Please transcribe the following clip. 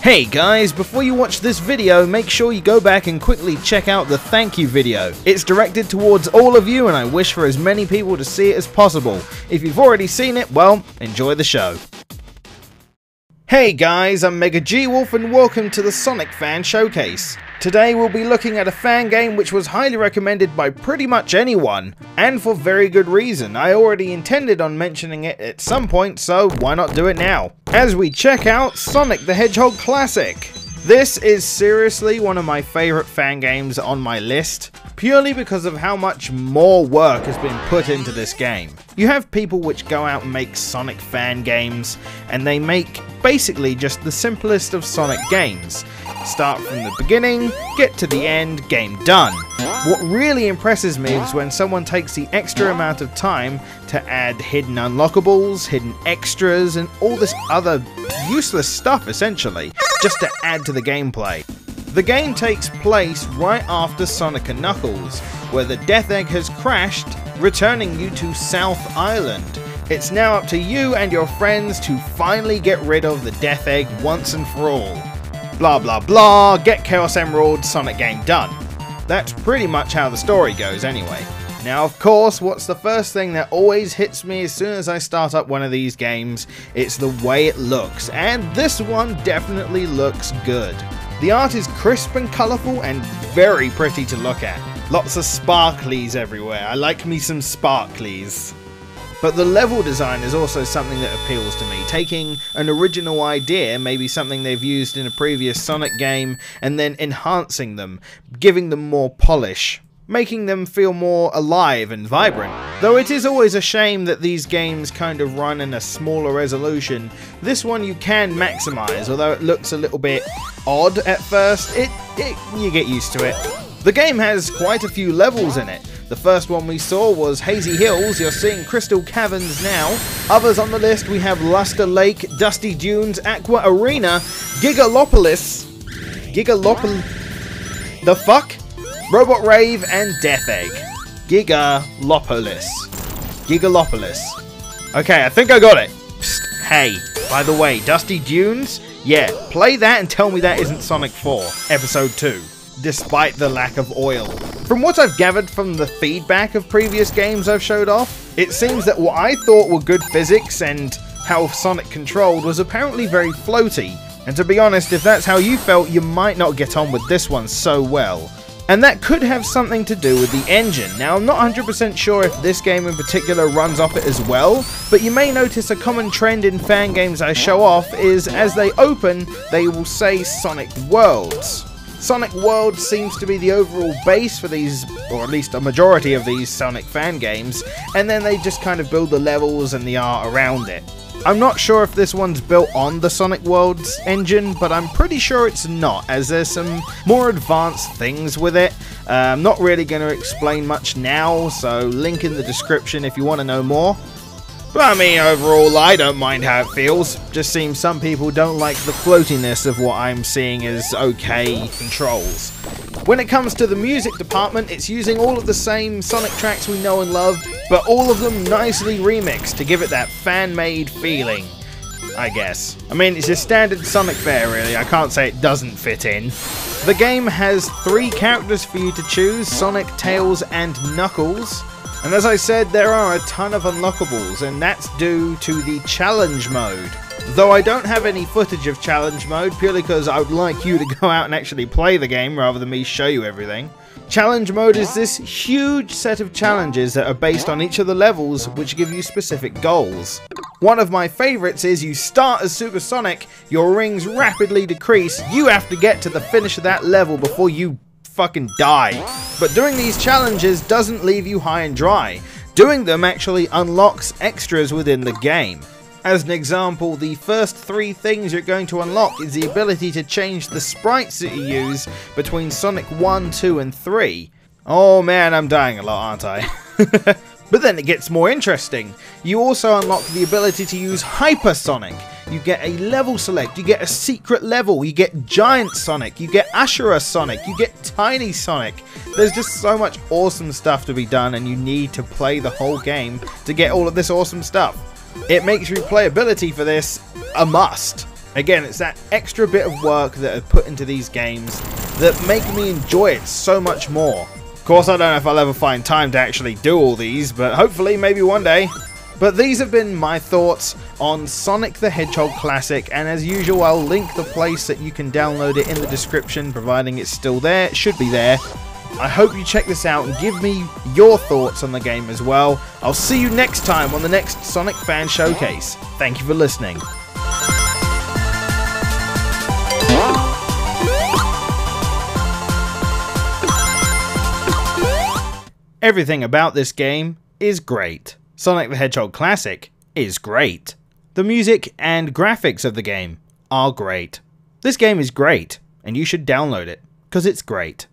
Hey guys, before you watch this video, make sure you go back and quickly check out the thank you video. It's directed towards all of you and I wish for as many people to see it as possible. If you've already seen it, well, enjoy the show. Hey guys, I'm MegaGWolf and welcome to the Sonic Fan Showcase. Today we'll be looking at a fan game which was highly recommended by pretty much anyone, and for very good reason. I already intended on mentioning it at some point, so why not do it now? As we check out Sonic the Hedgehog Classic. This is seriously one of my favourite fan games on my list, purely because of how much more work has been put into this game. You have people which go out and make Sonic fan games, and they make basically just the simplest of Sonic games. Start from the beginning, get to the end, game done. What really impresses me is when someone takes the extra amount of time to add hidden unlockables, hidden extras, and all this other useless stuff essentially, just to add to the gameplay. The game takes place right after Sonic & Knuckles, where the Death Egg has crashed, returning you to South Island. It's now up to you and your friends to finally get rid of the Death Egg once and for all. Blah blah blah, get Chaos Emerald, Sonic game done. That's pretty much how the story goes anyway. Now of course, what's the first thing that always hits me as soon as I start up one of these games? It's the way it looks, and this one definitely looks good. The art is crisp and colourful and very pretty to look at. Lots of sparklies everywhere, I like me some sparklies. But the level design is also something that appeals to me, taking an original idea, maybe something they've used in a previous Sonic game, and then enhancing them, giving them more polish, making them feel more alive and vibrant. Though it is always a shame that these games kind of run in a smaller resolution, this one you can maximize, although it looks a little bit odd at first, you get used to it. The game has quite a few levels in it. The first one we saw was Hazy Hills, you're seeing Crystal Caverns now. Others on the list we have Luster Lake, Dusty Dunes, Aqua Arena, Gigalopolis, the fuck? Robot Rave and Death Egg. Gigalopolis. Okay, I think I got it. Psst, hey, by the way, Dusty Dunes? Yeah, play that and tell me that isn't Sonic 4, Episode 2. Despite the lack of oil. From what I've gathered from the feedback of previous games I've showed off, it seems that what I thought were good physics and how Sonic controlled was apparently very floaty. And to be honest, if that's how you felt, you might not get on with this one so well. And that could have something to do with the engine. Now, I'm not 100% sure if this game in particular runs off it as well, but you may notice a common trend in fan games I show off is as they open, they will say Sonic Worlds. Sonic Worlds seems to be the overall base for these, or at least a majority of these Sonic fan games, and then they just kind of build the levels and the art around it. I'm not sure if this one's built on the Sonic Worlds engine, but I'm pretty sure it's not, as there's some more advanced things with it. I'm not really going to explain much now, so link in the description if you want to know more. But I mean, overall, I don't mind how it feels. Just seems some people don't like the floatiness of what I'm seeing as okay controls. When it comes to the music department, it's using all of the same Sonic tracks we know and love, but all of them nicely remixed to give it that fan-made feeling, I guess. I mean, it's a standard Sonic fare, really. I can't say it doesn't fit in. The game has 3 characters for you to choose, Sonic, Tails, and Knuckles. And as I said, there are a ton of unlockables, and that's due to the challenge mode. Though I don't have any footage of challenge mode, purely because I would like you to go out and actually play the game rather than me show you everything. Challenge mode is this huge set of challenges that are based on each of the levels, which give you specific goals. One of my favourites is you start as Super Sonic, your rings rapidly decrease, you have to get to the finish of that level before you fucking die. But doing these challenges doesn't leave you high and dry. Doing them actually unlocks extras within the game. As an example, the first 3 things you're going to unlock is the ability to change the sprites that you use between Sonic 1, 2 and 3. Oh man, I'm dying a lot, aren't I? But then it gets more interesting. You also unlock the ability to use Hyper Sonic. you get a level select, you get a secret level, you get Giant Sonic, you get Ashura Sonic, you get Tiny Sonic. There's just so much awesome stuff to be done, and you need to play the whole game to get all of this awesome stuff. It makes replayability for this a must. Again, it's that extra bit of work that are put into these games that make me enjoy it so much more. Of course, I don't know if I'll ever find time to actually do all these, but hopefully maybe one day. But these have been my thoughts on Sonic the Hedgehog Classic, and as usual I'll link the place that you can download it in the description, providing it's still there. It should be there. I hope you check this out and give me your thoughts on the game as well. I'll see you next time on the next Sonic Fan Showcase. Thank you for listening. Everything about this game is great. Sonic the Hedgehog Classic is great. The music and graphics of the game are great. This game is great, and you should download it, because it's great.